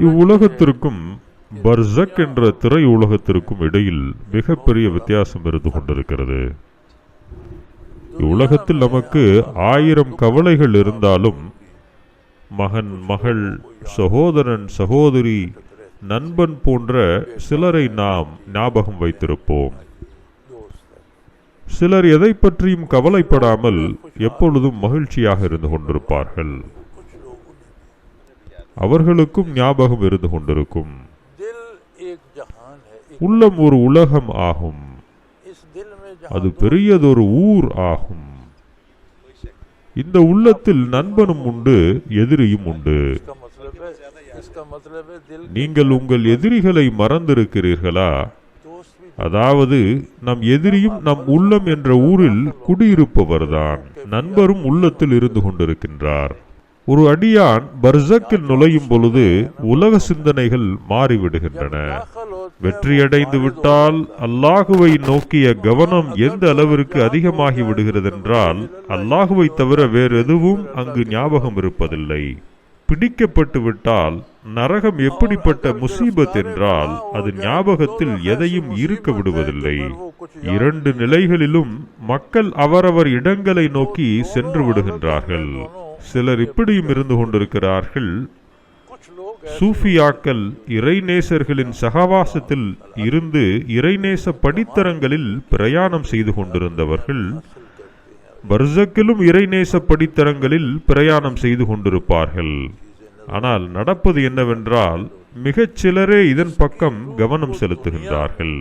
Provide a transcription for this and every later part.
இவ்வுலகத்திற்கும் parsec என்ற திரை உலகத்திற்கும் இடையில் மிகப்பெரிய வித்தியாசம் இருந்து கொண்டிருக்கிறது. இவ்வுலகத்தில் நமக்கு 1000 கவலைகள் இருந்தாலும் மகன், மகள், சகோதரன், சகோதரி, நண்பன் போன்ற சிலரை நாம் ஞாபகம் வைத்திருப்போம். சிலர் எதை பற்றியும் கவலைப்படாமல் எப்பொழுதும் மகிழ்ச்சியாக இருந்து கொண்டிருப்பார்கள். அவர்களுக்கும் ஞாபகம் இருந்து கொண்டிருக்கும். உள்ளம் ஒரு உலகம் ஆகும். அது பெரியதொரு ஊர் ஆகும். இந்த உள்ளத்தில் நண்பனும் உண்டு, எதிரியும் உண்டு. நீங்கள் உங்கள் எதிரிகளை மறந்திருக்கிறீர்களா? அதாவது நம் எதிரியும் நம் உள்ளம் என்ற ஊரில் குடியிருப்பவர்தான். நண்பரும் உள்ளத்தில் இருந்து கொண்டிருக்கின்றார். ஒரு அடியான் பர்சக்கில் நுழையும் பொழுது உலக சிந்தனைகள் மாறிவிடுகின்றன. வெற்றியடைந்து விட்டால் அல்லாஹுவை நோக்கிய கவனம் எந்த அளவிற்கு அதிகமாகி விடுகிறதென்றால் அல்லாஹுவை தவிர வேறு எதுவும் அங்கு ஞாபகம் இருப்பதில்லை. பிடிக்கப்பட்டு விட்டால் நரகம் எப்படிப்பட்ட முசீபத் என்றால் அது ஞாபகத்தில் எதையும் இருக்க விடுவதில்லை. 2 நிலைகளிலும் மக்கள் அவரவர் இடங்களை நோக்கி சென்று விடுகின்றார்கள். சிலர் இப்படியும் இருந்து கொண்டிருக்கிறார்கள். சூஃபியாக்கள் இறைநேசர்களின் சகவாசத்தில் இருந்து இறைநேச படித்தரங்களில் பிரயாணம் செய்து கொண்டிருந்தவர்கள் பர்சக்கிலும் இறைநேச படித்தரங்களில் பிரயாணம் செய்து கொண்டிருப்பார்கள். ஆனால் நடப்பது என்னவென்றால் மிகச் சிலரே இதன் பக்கம் கவனம் செலுத்துகின்றார்கள்.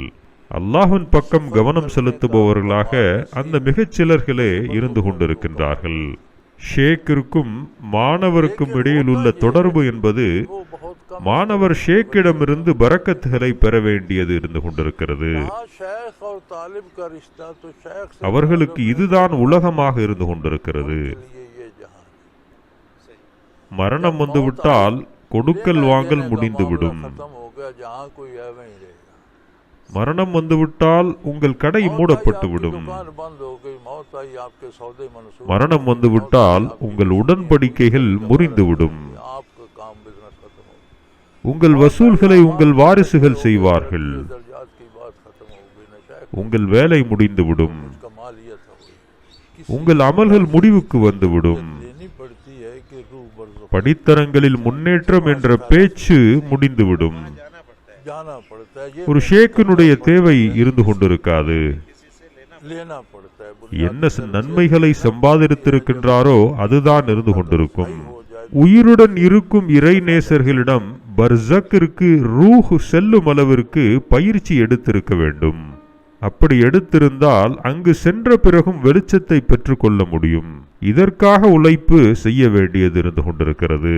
அல்லாஹ்வின் பக்கம் கவனம் செலுத்துபவர்களாக அந்த மிகச் சிலர்களே இருந்து கொண்டிருக்கின்றார்கள். ஷேக்கிற்கும் மாணவருக்கும் இடையில் உள்ள தொடர்பு என்பது மாணவர் ஷேக்கிடமிருந்து பரக்கத்துகளை பெற வேண்டியது இருந்து கொண்டிருக்கிறது. அவர்களுக்கு இதுதான் உலகமாக இருந்து கொண்டிருக்கிறது. மரணம் வந்துவிட்டால் கொடுக்கல் வாங்கல் முடிந்துவிடும். மரணம் வந்துவிட்டால் உங்கள் கடை மூடப்பட்டுவிடும். மரணம் வந்துவிட்டால் உங்கள் உடன்படிக்கைகள் முறிந்துவிடும். உங்கள் வசூல்களை உங்கள் வாரிசுகள் செய்வார்கள். உங்கள் வேலை முடிந்துவிடும். உங்கள் அமல்கள் முடிவுக்கு வந்துவிடும். படித்தரங்களில் முன்னேற்றம் என்ற பேச்சு முடிந்துவிடும். ஒரு ஷேக்கினுடைய தேவை இருந்து கொண்டிருக்காது. என்ன நன்மைகளை சம்பாதித்திருக்கின்றாரோ அதுதான் இருந்து கொண்டிருக்கும். உயிருடன் இருக்கும் இறைநேசர்களிடம் பர்சக்கிற்கு ரூஹ் செல்லும் அளவிற்கு பயிற்சி எடுத்திருக்க வேண்டும். அப்படி எடுத்திருந்தால் அங்கு சென்ற பிறகும் வெளிச்சத்தை பெற்றுக்கொள்ள முடியும். இதற்காக உழைப்பு செய்ய வேண்டியது இருந்து கொண்டிருக்கிறது.